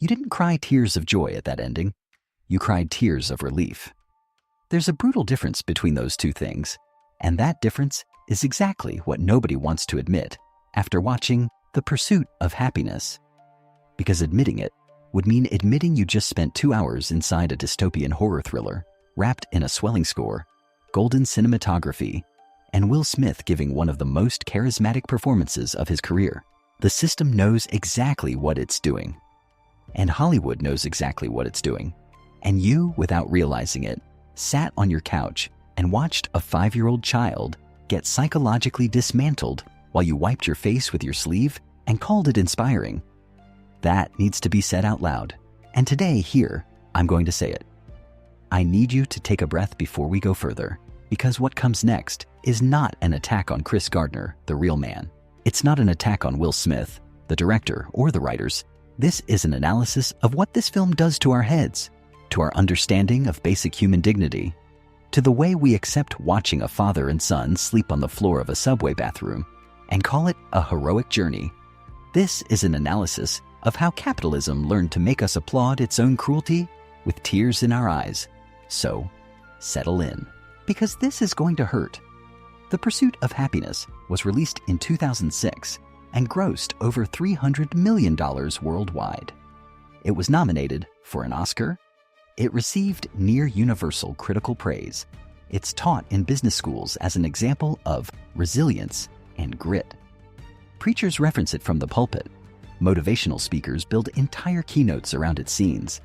You didn't cry tears of joy at that ending. You cried tears of relief. There's a brutal difference between those two things, and that difference is exactly what nobody wants to admit after watching The Pursuit of Happyness. Because admitting it would mean admitting you just spent 2 hours inside a dystopian horror thriller, wrapped in a swelling score, golden cinematography, and Will Smith giving one of the most charismatic performances of his career. The system knows exactly what it's doing. And Hollywood knows exactly what it's doing. And you, without realizing it, sat on your couch and watched a 5-year-old child get psychologically dismantled while you wiped your face with your sleeve and called it inspiring. That needs to be said out loud. And today, here, I'm going to say it. I need you to take a breath before we go further, because what comes next is not an attack on Chris Gardner, the real man. It's not an attack on Will Smith, the director, or the writers. This is an analysis of what this film does to our heads, to our understanding of basic human dignity, to the way we accept watching a father and son sleep on the floor of a subway bathroom and call it a heroic journey. This is an analysis of how capitalism learned to make us applaud its own cruelty with tears in our eyes. So, settle in, because this is going to hurt. The Pursuit of Happyness was released in 2006 and grossed over $300 million worldwide. It was nominated for an Oscar. It received near universal critical praise. It's taught in business schools as an example of resilience and grit. Preachers reference it from the pulpit. Motivational speakers build entire keynotes around its scenes.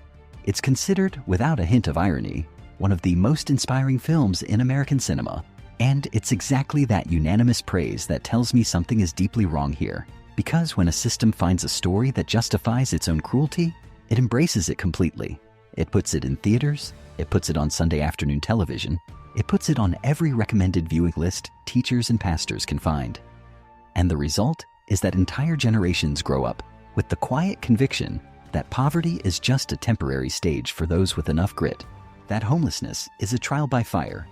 It's considered, without a hint of irony, one of the most inspiring films in American cinema. And it's exactly that unanimous praise that tells me something is deeply wrong here. Because when a system finds a story that justifies its own cruelty, it embraces it completely. It puts it in theaters, it puts it on Sunday afternoon television, it puts it on every recommended viewing list teachers and pastors can find. And the result is that entire generations grow up with the quiet conviction that poverty is just a temporary stage for those with enough grit, that homelessness is a trial by fire,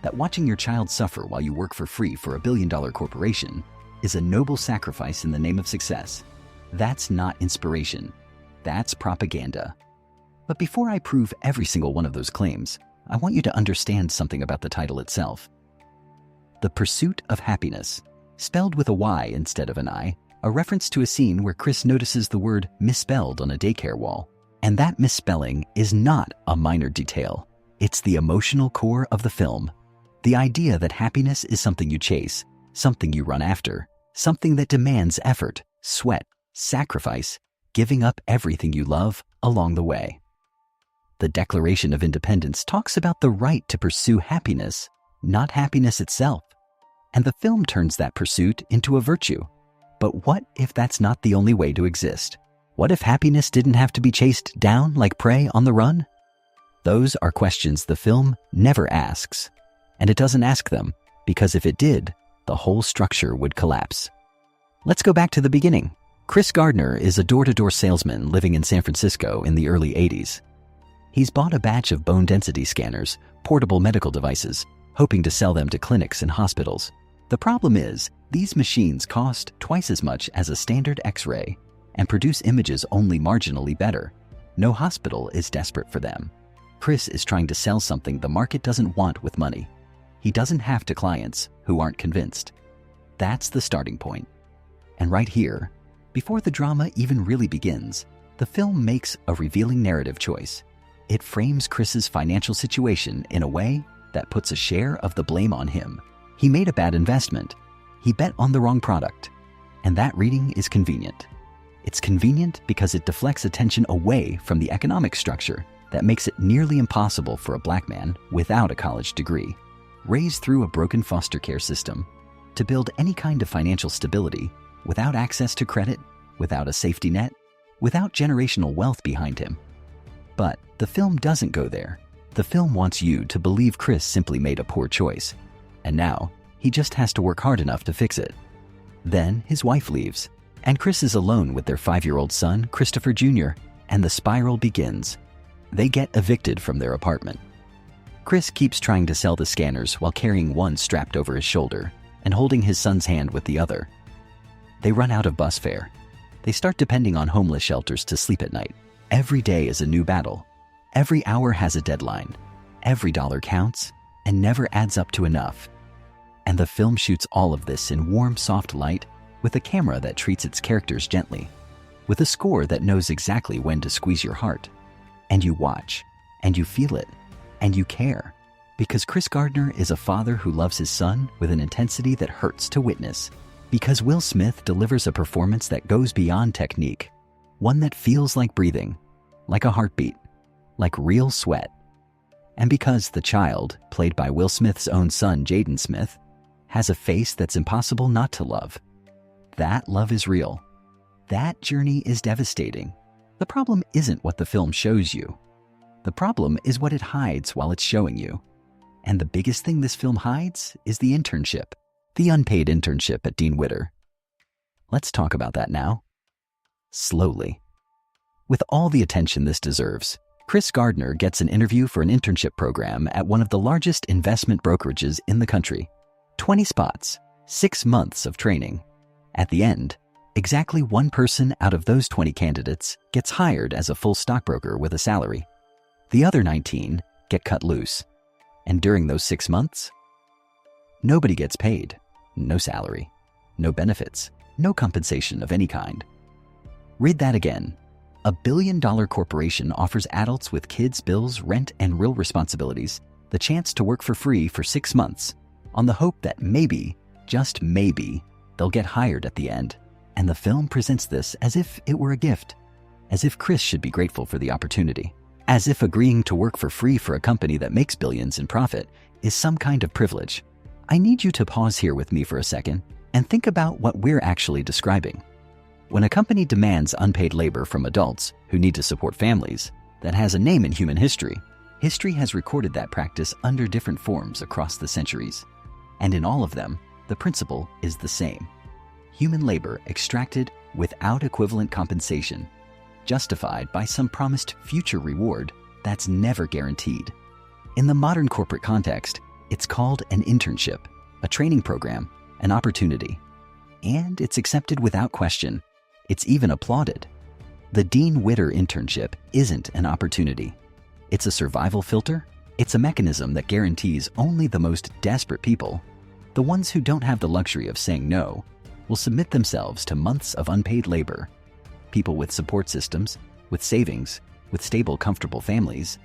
that watching your child suffer while you work for free for $1 billion corporation is a noble sacrifice in the name of success. That's not inspiration. That's propaganda. But before I prove every single one of those claims, I want you to understand something about the title itself. The Pursuit of Happyness, spelled with a Y instead of an I, a reference to a scene where Chris notices the word misspelled on a daycare wall. And that misspelling is not a minor detail. It's the emotional core of the film. The idea that happiness is something you chase, something you run after, something that demands effort, sweat, sacrifice, giving up everything you love along the way. The Declaration of Independence talks about the right to pursue happiness, not happiness itself. And the film turns that pursuit into a virtue. But what if that's not the only way to exist? What if happiness didn't have to be chased down like prey on the run? Those are questions the film never asks. And it doesn't ask them, because if it did, the whole structure would collapse. Let's go back to the beginning. Chris Gardner is a door-to-door salesman living in San Francisco in the early 80s. He's bought a batch of bone density scanners, portable medical devices, hoping to sell them to clinics and hospitals. The problem is, these machines cost twice as much as a standard X-ray and produce images only marginally better. No hospital is desperate for them. Chris is trying to sell something the market doesn't want with money. He doesn't have to clients who aren't convinced. That's the starting point. And right here, before the drama even really begins, the film makes a revealing narrative choice. It frames Chris's financial situation in a way that puts a share of the blame on him. He made a bad investment. He bet on the wrong product. And that reading is convenient. It's convenient because it deflects attention away from the economic structure that makes it nearly impossible for a black man without a college degree, raised through a broken foster care system, to build any kind of financial stability without access to credit, without a safety net, without generational wealth behind him. But the film doesn't go there. The film wants you to believe Chris simply made a poor choice, and now he just has to work hard enough to fix it. Then his wife leaves, and Chris is alone with their 5-year-old son, Christopher Jr., and the spiral begins. They get evicted from their apartment. Chris keeps trying to sell the scanners while carrying one strapped over his shoulder and holding his son's hand with the other. They run out of bus fare. They start depending on homeless shelters to sleep at night. Every day is a new battle. Every hour has a deadline. Every dollar counts and never adds up to enough. And the film shoots all of this in warm, soft light with a camera that treats its characters gently, with a score that knows exactly when to squeeze your heart. And you watch, and you feel it, and you care, because Chris Gardner is a father who loves his son with an intensity that hurts to witness, because Will Smith delivers a performance that goes beyond technique, one that feels like breathing, like a heartbeat, like real sweat. And because the child, played by Will Smith's own son, Jaden Smith, has a face that's impossible not to love. That love is real. That journey is devastating. The problem isn't what the film shows you. The problem is what it hides while it's showing you. And the biggest thing this film hides is the internship, the unpaid internship at Dean Witter. Let's talk about that now. Slowly. With all the attention this deserves, Chris Gardner gets an interview for an internship program at one of the largest investment brokerages in the country. 20 spots, 6 months of training. At the end, exactly one person out of those 20 candidates gets hired as a full stockbroker with a salary. The other 19 get cut loose. And during those 6 months, nobody gets paid. No salary, no benefits, no compensation of any kind. Read that again. A billion-dollar corporation offers adults with kids' bills, rent, and real responsibilities the chance to work for free for 6 months on the hope that maybe, just maybe, they'll get hired at the end. And the film presents this as if it were a gift, as if Chris should be grateful for the opportunity, as if agreeing to work for free for a company that makes billions in profit is some kind of privilege. I need you to pause here with me for a second and think about what we're actually describing. When a company demands unpaid labor from adults who need to support families, that has a name in human history. History has recorded that practice under different forms across the centuries. And in all of them, the principle is the same. Human labor extracted without equivalent compensation, justified by some promised future reward that's never guaranteed. In the modern corporate context, it's called an internship, a training program, an opportunity. And it's accepted without question. It's even applauded. The Dean Witter internship isn't an opportunity. It's a survival filter. It's a mechanism that guarantees only the most desperate people, the ones who don't have the luxury of saying no, will submit themselves to months of unpaid labor. People with support systems, with savings, with stable, comfortable families,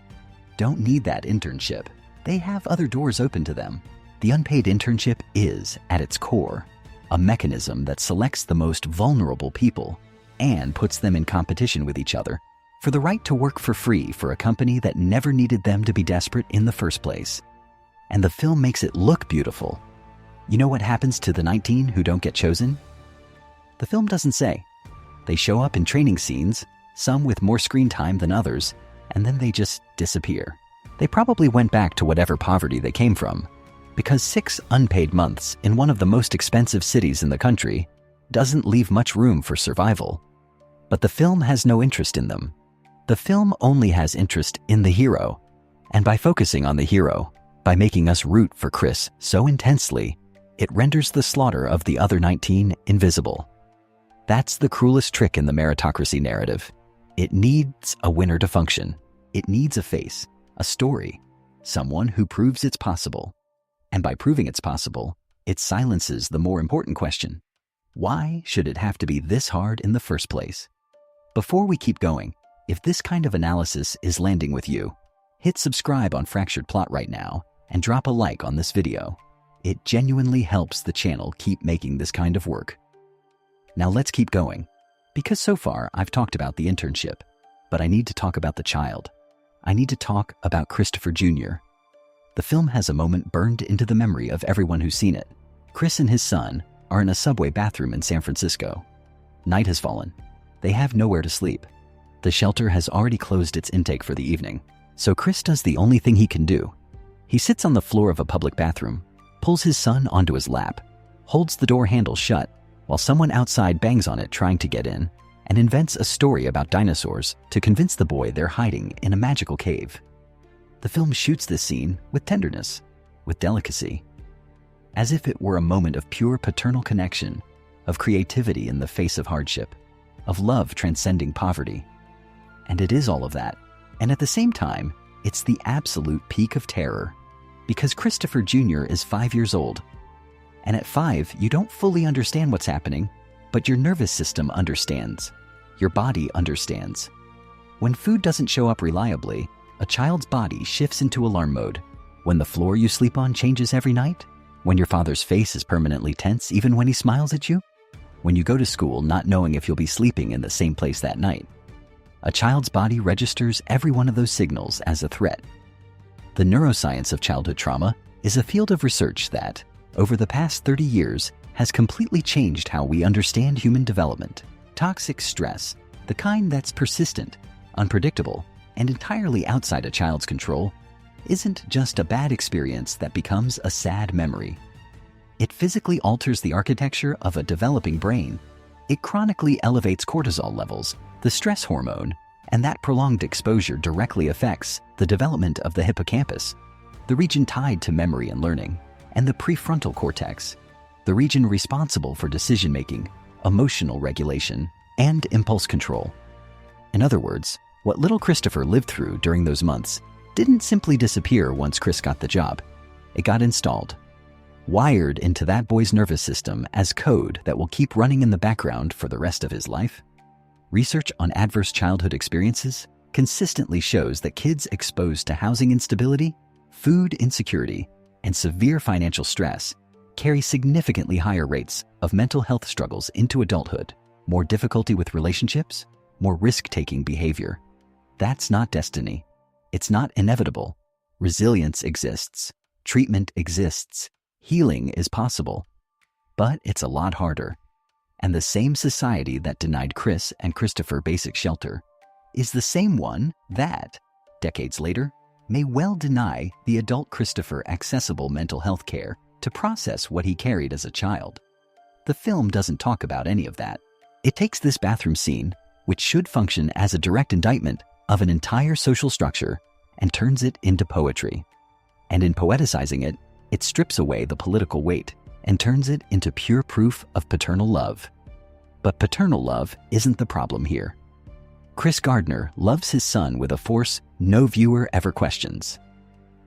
don't need that internship. They have other doors open to them. The unpaid internship is, at its core, a mechanism that selects the most vulnerable people and puts them in competition with each other for the right to work for free for a company that never needed them to be desperate in the first place. And the film makes it look beautiful. You know what happens to the 19 who don't get chosen? The film doesn't say. They show up in training scenes, some with more screen time than others, and then they just disappear. They probably went back to whatever poverty they came from, because 6 unpaid months in one of the most expensive cities in the country doesn't leave much room for survival. But the film has no interest in them. The film only has interest in the hero, and by focusing on the hero, by making us root for Chris so intensely, it renders the slaughter of the other 19 invisible. That's the cruelest trick in the meritocracy narrative. It needs a winner to function. It needs a face, a story, someone who proves it's possible. And by proving it's possible, it silences the more important question. Why should it have to be this hard in the first place? Before we keep going, if this kind of analysis is landing with you, hit subscribe on Fractured Plot right now and drop a like on this video. It genuinely helps the channel keep making this kind of work. Now let's keep going, because so far I've talked about the internship, but I need to talk about the child. I need to talk about Christopher Jr. The film has a moment burned into the memory of everyone who's seen it. Chris and his son are in a subway bathroom in San Francisco. Night has fallen. They have nowhere to sleep. The shelter has already closed its intake for the evening, so Chris does the only thing he can do. He sits on the floor of a public bathroom, pulls his son onto his lap, holds the door handle shut while someone outside bangs on it trying to get in, and invents a story about dinosaurs to convince the boy they're hiding in a magical cave. The film shoots this scene with tenderness, with delicacy, as if it were a moment of pure paternal connection, of creativity in the face of hardship, of love transcending poverty. And it is all of that. And at the same time, it's the absolute peak of terror. Because Christopher Jr. is 5 years old. And at 5, you don't fully understand what's happening, but your nervous system understands. Your body understands. When food doesn't show up reliably, a child's body shifts into alarm mode. When the floor you sleep on changes every night, when your father's face is permanently tense even when he smiles at you, when you go to school not knowing if you'll be sleeping in the same place that night. A child's body registers every one of those signals as a threat. The neuroscience of childhood trauma is a field of research that, over the past 30 years, has completely changed how we understand human development. Toxic stress, the kind that's persistent, unpredictable, and entirely outside a child's control, isn't just a bad experience that becomes a sad memory. It physically alters the architecture of a developing brain. It chronically elevates cortisol levels, the stress hormone, and that prolonged exposure directly affects the development of the hippocampus, the region tied to memory and learning, and the prefrontal cortex, the region responsible for decision-making, emotional regulation, and impulse control. In other words, what little Christopher lived through during those months didn't simply disappear once Chris got the job. It got installed, wired into that boy's nervous system as code that will keep running in the background for the rest of his life. Research on adverse childhood experiences consistently shows that kids exposed to housing instability, food insecurity, and severe financial stress carry significantly higher rates of mental health struggles into adulthood, more difficulty with relationships, more risk-taking behavior. That's not destiny. It's not inevitable. Resilience exists. Treatment exists. Healing is possible. But it's a lot harder. And the same society that denied Chris and Christopher basic shelter is the same one that, decades later, may well deny the adult Christopher accessible mental health care to process what he carried as a child. The film doesn't talk about any of that. It takes this bathroom scene, which should function as a direct indictment of an entire social structure, and turns it into poetry. And in poeticizing it, it strips away the political weight and turns it into pure proof of paternal love. But paternal love isn't the problem here. Chris Gardner loves his son with a force no viewer ever questions.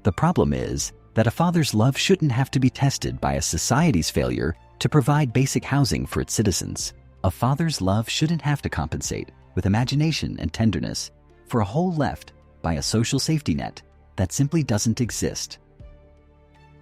The problem is that a father's love shouldn't have to be tested by a society's failure to provide basic housing for its citizens. A father's love shouldn't have to compensate with imagination and tenderness for a hole left by a social safety net that simply doesn't exist.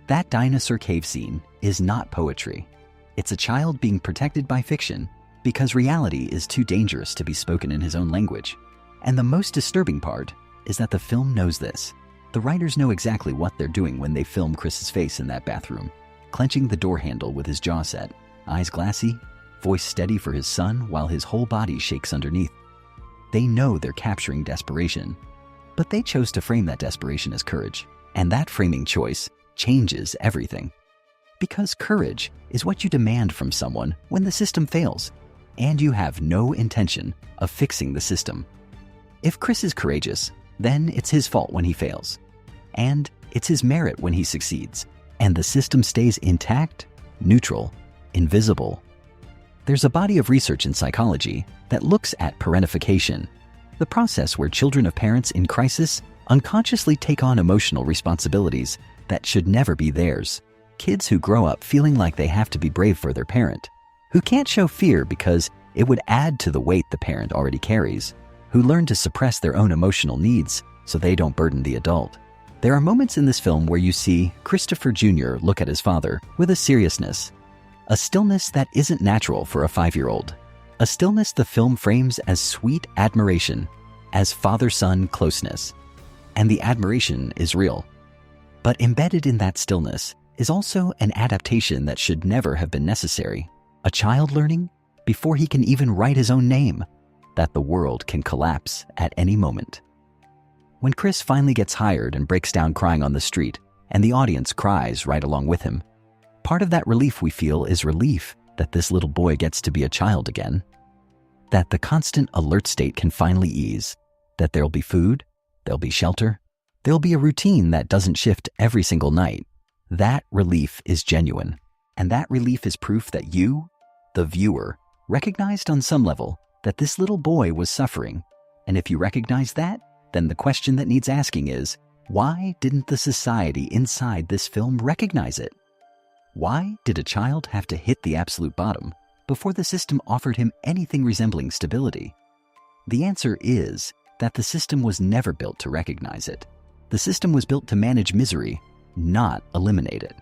That dinosaur cave scene is not poetry. It's a child being protected by fiction because reality is too dangerous to be spoken in his own language. And the most disturbing part is that the film knows this. The writers know exactly what they're doing when they film Chris's face in that bathroom, clenching the door handle with his jaw set, eyes glassy, voice steady for his son while his whole body shakes underneath. They know they're capturing desperation, but they chose to frame that desperation as courage, and that framing choice changes everything. Because courage is what you demand from someone when the system fails, and you have no intention of fixing the system. If Chris is courageous, then it's his fault when he fails, and it's his merit when he succeeds, and the system stays intact, neutral, invisible. There's a body of research in psychology that looks at parentification, the process where children of parents in crisis unconsciously take on emotional responsibilities that should never be theirs. Kids who grow up feeling like they have to be brave for their parent, who can't show fear because it would add to the weight the parent already carries, who learn to suppress their own emotional needs so they don't burden the adult. There are moments in this film where you see Christopher Jr. look at his father with a seriousness, a stillness that isn't natural for a 5-year-old, a stillness the film frames as sweet admiration, as father-son closeness. And the admiration is real. But embedded in that stillness is also an adaptation that should never have been necessary. A child learning, before he can even write his own name, that the world can collapse at any moment. When Chris finally gets hired and breaks down crying on the street, and the audience cries right along with him, part of that relief we feel is relief that this little boy gets to be a child again, that the constant alert state can finally ease, that there'll be food, there'll be shelter, there'll be a routine that doesn't shift every single night. That relief is genuine, and that relief is proof that you, the viewer, recognized on some level that this little boy was suffering, And if you recognize that, then the question that needs asking is, why didn't the society inside this film recognize it? Why did a child have to hit the absolute bottom before the system offered him anything resembling stability? The answer is that the system was never built to recognize it. The system was built to manage misery, not eliminate it.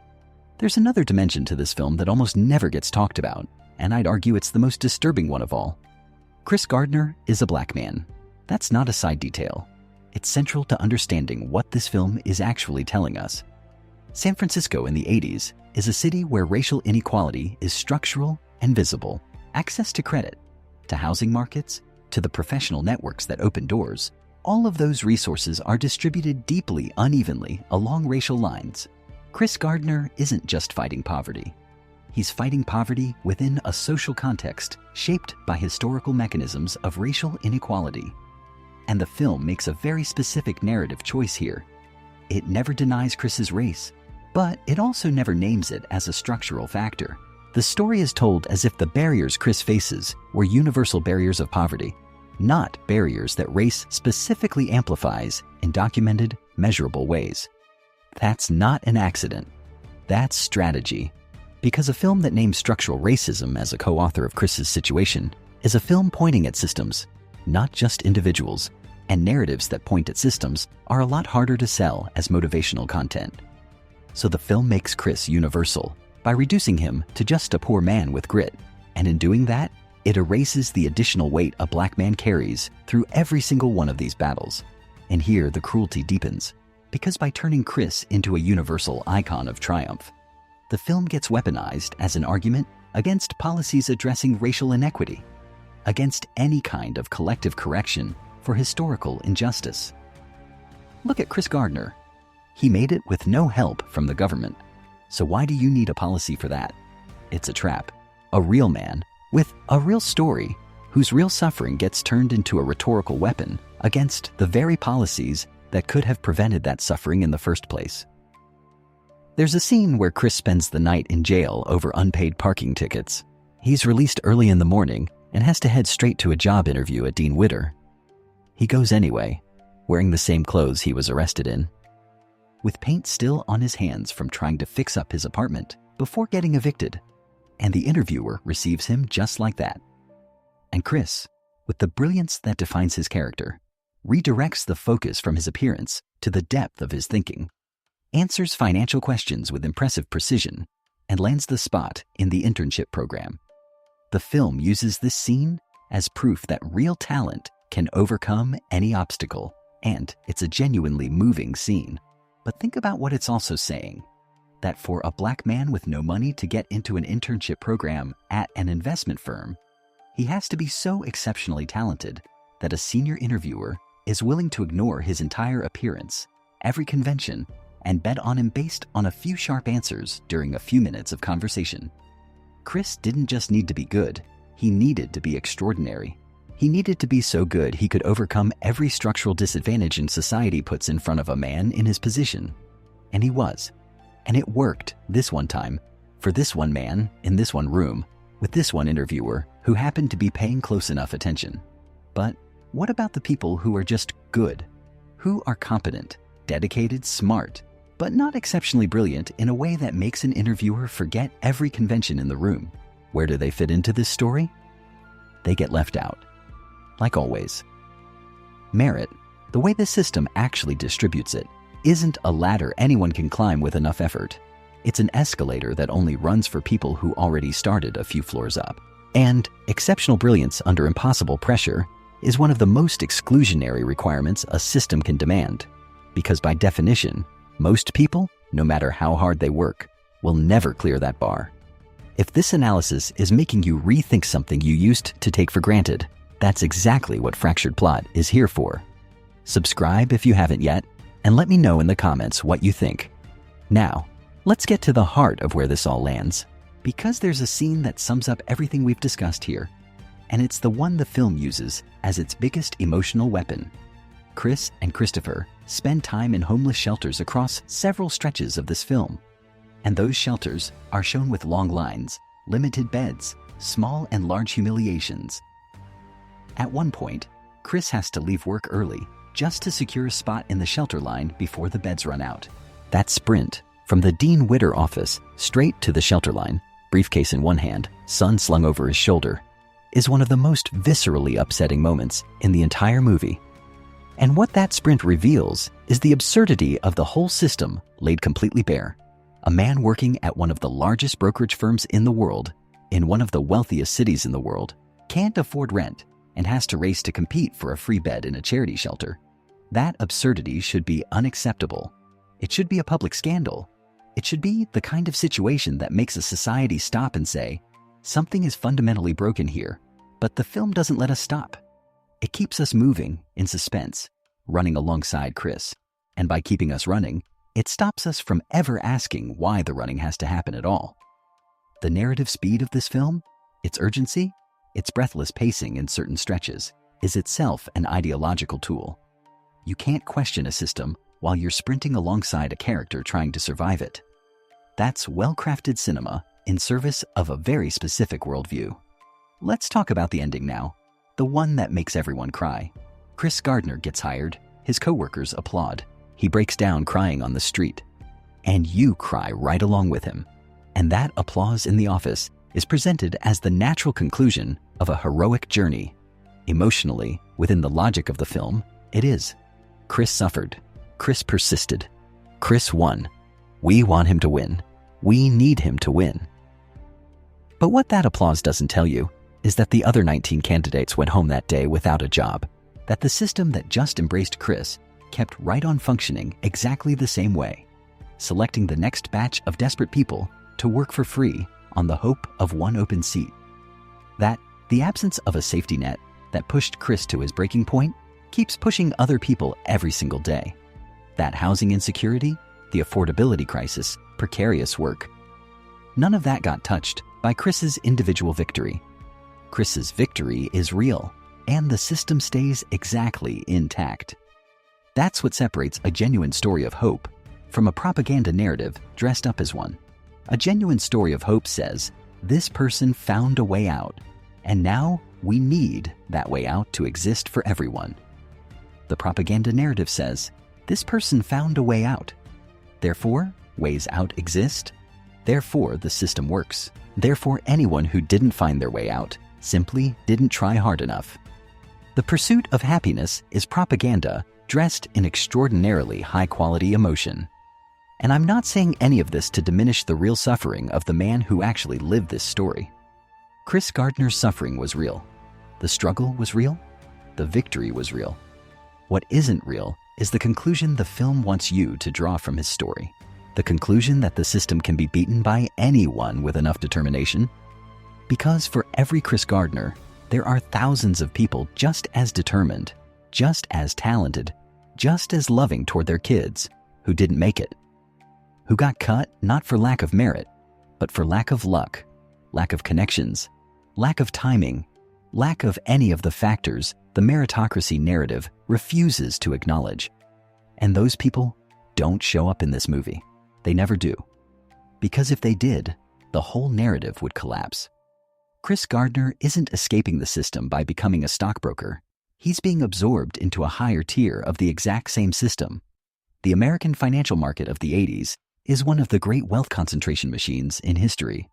There's another dimension to this film that almost never gets talked about, and I'd argue it's the most disturbing one of all. Chris Gardner is a black man. That's not a side detail. It's central to understanding what this film is actually telling us. San Francisco in the 80s is a city where racial inequality is structural and visible. Access to credit, to housing markets, to the professional networks that open doors, all of those resources are distributed deeply unevenly along racial lines. Chris Gardner isn't just fighting poverty. He's fighting poverty within a social context shaped by historical mechanisms of racial inequality. And the film makes a very specific narrative choice here. It never denies Chris's race, but it also never names it as a structural factor. The story is told as if the barriers Chris faces were universal barriers of poverty, not barriers that race specifically amplifies in documented, measurable ways. That's not an accident. That's strategy. Because a film that names structural racism as a co-author of Chris's situation is a film pointing at systems, not just individuals, and narratives that point at systems are a lot harder to sell as motivational content. So the film makes Chris universal by reducing him to just a poor man with grit, and in doing that, it erases the additional weight a black man carries through every single one of these battles. And here the cruelty deepens, because by turning Chris into a universal icon of triumph, the film gets weaponized as an argument against policies addressing racial inequity, against any kind of collective correction for historical injustice. Look at Chris Gardner. He made it with no help from the government. So why do you need a policy for that? It's a trap. A real man with a real story whose real suffering gets turned into a rhetorical weapon against the very policies that could have prevented that suffering in the first place. There's a scene where Chris spends the night in jail over unpaid parking tickets. He's released early in the morning and has to head straight to a job interview at Dean Witter. He goes anyway, wearing the same clothes he was arrested in, with paint still on his hands from trying to fix up his apartment before getting evicted. And the interviewer receives him just like that. And Chris, with the brilliance that defines his character, redirects the focus from his appearance to the depth of his thinking, answers financial questions with impressive precision, and lands the spot in the internship program. The film uses this scene as proof that real talent can overcome any obstacle, and it's a genuinely moving scene. But think about what it's also saying, that for a black man with no money to get into an internship program at an investment firm, he has to be so exceptionally talented that a senior interviewer is willing to ignore his entire appearance, every convention, and bet on him based on a few sharp answers during a few minutes of conversation. Chris didn't just need to be good, he needed to be extraordinary. He needed to be so good he could overcome every structural disadvantage in society puts in front of a man in his position. And he was. And it worked this one time, for this one man, in this one room, with this one interviewer who happened to be paying close enough attention. But what about the people who are just good? Who are competent, dedicated, smart, but not exceptionally brilliant in a way that makes an interviewer forget every convention in the room? Where do they fit into this story? They get left out. Like always. Merit, the way the system actually distributes it, isn't a ladder anyone can climb with enough effort. It's an escalator that only runs for people who already started a few floors up. And exceptional brilliance under impossible pressure is one of the most exclusionary requirements a system can demand. Because by definition, most people, no matter how hard they work, will never clear that bar. If this analysis is making you rethink something you used to take for granted, that's exactly what Fractured Plot is here for. Subscribe if you haven't yet, and let me know in the comments what you think. Now, let's get to the heart of where this all lands, because there's a scene that sums up everything we've discussed here, and it's the one the film uses as its biggest emotional weapon. Chris and Christopher spend time in homeless shelters across several stretches of this film, and those shelters are shown with long lines, limited beds, small and large humiliations. At one point, Chris has to leave work early just to secure a spot in the shelter line before the beds run out. That sprint from the Dean Witter office straight to the shelter line, briefcase in one hand, son slung over his shoulder, is one of the most viscerally upsetting moments in the entire movie. And what that sprint reveals is the absurdity of the whole system laid completely bare. A man working at one of the largest brokerage firms in the world, in one of the wealthiest cities in the world, can't afford rent and has to race to compete for a free bed in a charity shelter. That absurdity should be unacceptable. It should be a public scandal. It should be the kind of situation that makes a society stop and say, something is fundamentally broken here, but the film doesn't let us stop. It keeps us moving in suspense, running alongside Chris. And by keeping us running, it stops us from ever asking why the running has to happen at all. The narrative speed of this film, its urgency, its breathless pacing in certain stretches, is itself an ideological tool. You can't question a system while you're sprinting alongside a character trying to survive it. That's well-crafted cinema in service of a very specific worldview. Let's talk about the ending now, the one that makes everyone cry. Chris Gardner gets hired, his coworkers applaud, he breaks down crying on the street, and you cry right along with him. And that applause in the office is presented as the natural conclusion of a heroic journey. Emotionally, within the logic of the film, it is. Chris suffered. Chris persisted. Chris won. We want him to win. We need him to win. But what that applause doesn't tell you is that the other 19 candidates went home that day without a job, that the system that just embraced Chris kept right on functioning exactly the same way, selecting the next batch of desperate people to work for free on the hope of one open seat. That the absence of a safety net that pushed Chris to his breaking point keeps pushing other people every single day. That housing insecurity, the affordability crisis, precarious work, none of that got touched by Chris's individual victory. Chris's victory is real, and the system stays exactly intact. That's what separates a genuine story of hope from a propaganda narrative dressed up as one. A genuine story of hope says, this person found a way out, and now we need that way out to exist for everyone. The propaganda narrative says, this person found a way out. Therefore, ways out exist. Therefore, the system works. Therefore, anyone who didn't find their way out simply didn't try hard enough. The pursuit of happiness is propaganda dressed in extraordinarily high-quality emotion. And I'm not saying any of this to diminish the real suffering of the man who actually lived this story. Chris Gardner's suffering was real. The struggle was real. The victory was real. What isn't real is the conclusion the film wants you to draw from his story. The conclusion that the system can be beaten by anyone with enough determination. Because for every Chris Gardner, there are thousands of people just as determined, just as talented, just as loving toward their kids who didn't make it. Who got cut not for lack of merit, but for lack of luck, lack of connections, lack of timing, lack of any of the factors the meritocracy narrative refuses to acknowledge. And those people don't show up in this movie. They never do. Because if they did, the whole narrative would collapse. Chris Gardner isn't escaping the system by becoming a stockbroker. He's being absorbed into a higher tier of the exact same system. The American financial market of the 80s is one of the great wealth concentration machines in history.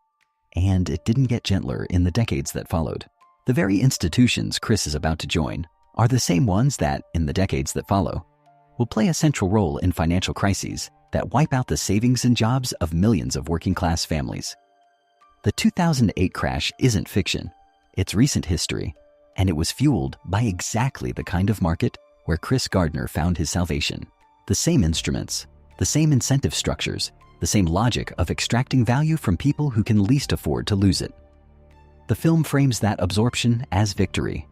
And it didn't get gentler in the decades that followed. The very institutions Chris is about to join are the same ones that, in the decades that follow, will play a central role in financial crises that wipe out the savings and jobs of millions of working-class families. The 2008 crash isn't fiction. It's recent history, and it was fueled by exactly the kind of market where Chris Gardner found his salvation. The same instruments, the same incentive structures, the same logic of extracting value from people who can least afford to lose it. The film frames that absorption as victory.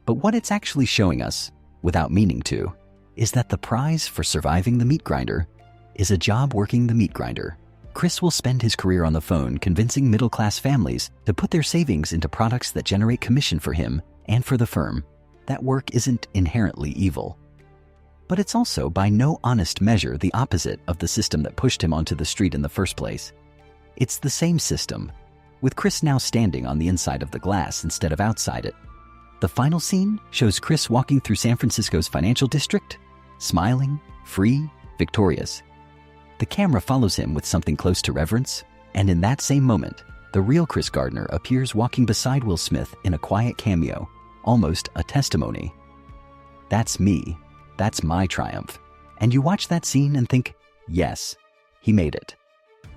But what it's actually showing us, without meaning to, is that the prize for surviving the meat grinder is a job working the meat grinder. Chris will spend his career on the phone convincing middle-class families to put their savings into products that generate commission for him and for the firm. That work isn't inherently evil. But it's also by no honest measure the opposite of the system that pushed him onto the street in the first place. It's the same system, with Chris now standing on the inside of the glass instead of outside it. The final scene shows Chris walking through San Francisco's financial district, smiling, free, victorious. The camera follows him with something close to reverence, and in that same moment, the real Chris Gardner appears walking beside Will Smith in a quiet cameo, almost a testimony. That's me. That's my triumph. And you watch that scene and think, yes, he made it.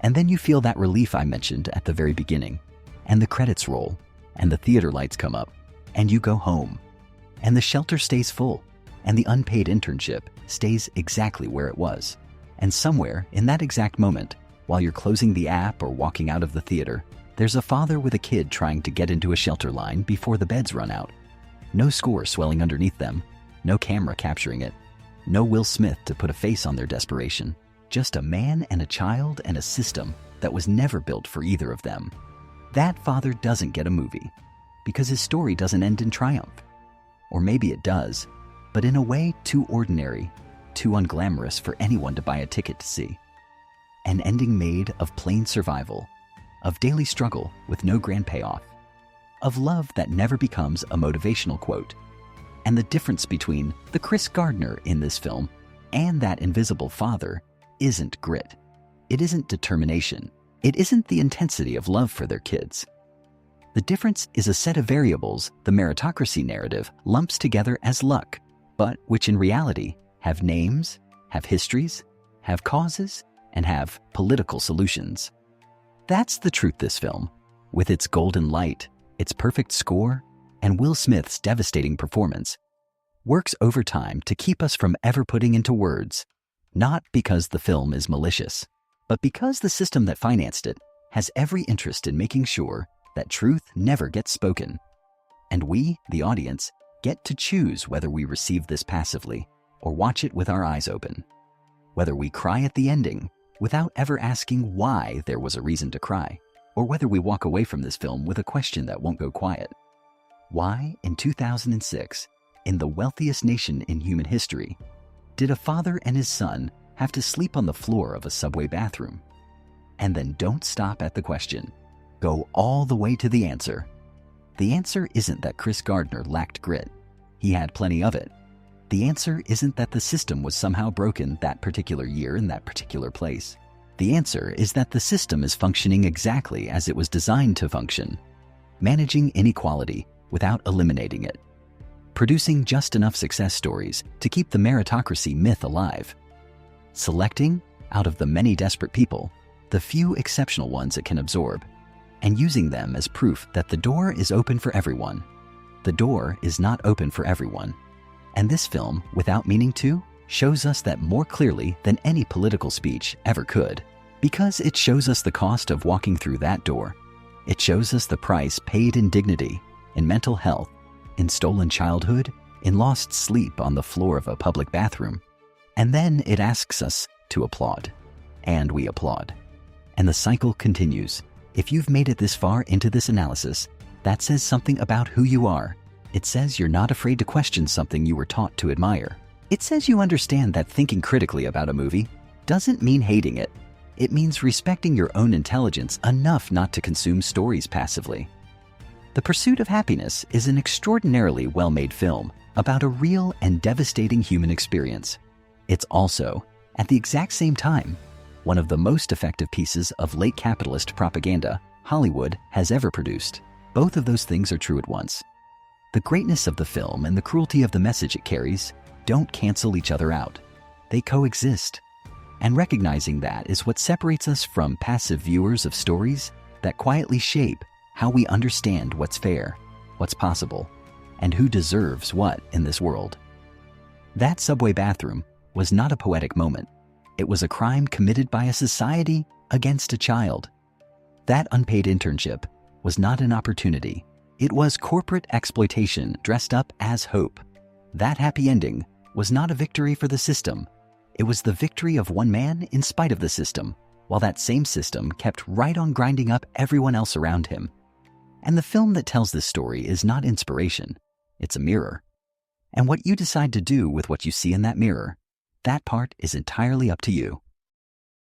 And then you feel that relief I mentioned at the very beginning, and the credits roll, and the theater lights come up, and you go home, and the shelter stays full, and the unpaid internship stays exactly where it was. And somewhere in that exact moment, while you're closing the app or walking out of the theater, there's a father with a kid trying to get into a shelter line before the beds run out. No score swelling underneath them, no camera capturing it, no Will Smith to put a face on their desperation, just a man and a child and a system that was never built for either of them. That father doesn't get a movie because his story doesn't end in triumph. Or maybe it does, but in a way too ordinary, too unglamorous for anyone to buy a ticket to see. An ending made of plain survival, of daily struggle with no grand payoff, of love that never becomes a motivational quote. And the difference between the Chris Gardner in this film and that invisible father isn't grit. It isn't determination. It isn't the intensity of love for their kids. The difference is a set of variables the meritocracy narrative lumps together as luck, but which in reality have names, have histories, have causes, and have political solutions. That's the truth this film, with its golden light, its perfect score, and Will Smith's devastating performance, works overtime to keep us from ever putting into words, not because the film is malicious, but because the system that financed it has every interest in making sure that truth never gets spoken. And we, the audience, get to choose whether we receive this passively or watch it with our eyes open. Whether we cry at the ending without ever asking why there was a reason to cry, or whether we walk away from this film with a question that won't go quiet. Why, in 2006, in the wealthiest nation in human history, did a father and his son have to sleep on the floor of a subway bathroom? And then don't stop at the question. Go all the way to the answer. The answer isn't that Chris Gardner lacked grit. He had plenty of it. The answer isn't that the system was somehow broken that particular year in that particular place. The answer is that the system is functioning exactly as it was designed to function, managing inequality without eliminating it, producing just enough success stories to keep the meritocracy myth alive, selecting, out of the many desperate people, the few exceptional ones it can absorb, and using them as proof that the door is open for everyone. The door is not open for everyone. And this film, without meaning to, shows us that more clearly than any political speech ever could, because it shows us the cost of walking through that door. It shows us the price paid in dignity, in mental health, in stolen childhood, in lost sleep on the floor of a public bathroom. And then it asks us to applaud. And we applaud. And the cycle continues. If you've made it this far into this analysis, that says something about who you are. It says you're not afraid to question something you were taught to admire. It says you understand that thinking critically about a movie doesn't mean hating it. It means respecting your own intelligence enough not to consume stories passively. The Pursuit of Happyness is an extraordinarily well-made film about a real and devastating human experience. It's also, at the exact same time, one of the most effective pieces of late capitalist propaganda Hollywood has ever produced. Both of those things are true at once. The greatness of the film and the cruelty of the message it carries don't cancel each other out. They coexist. And recognizing that is what separates us from passive viewers of stories that quietly shape how we understand what's fair, what's possible, and who deserves what in this world. That subway bathroom was not a poetic moment. It was a crime committed by a society against a child. That unpaid internship was not an opportunity. It was corporate exploitation dressed up as hope. That happy ending was not a victory for the system. It was the victory of one man in spite of the system, while that same system kept right on grinding up everyone else around him. And the film that tells this story is not inspiration, it's a mirror. And what you decide to do with what you see in that mirror, that part is entirely up to you.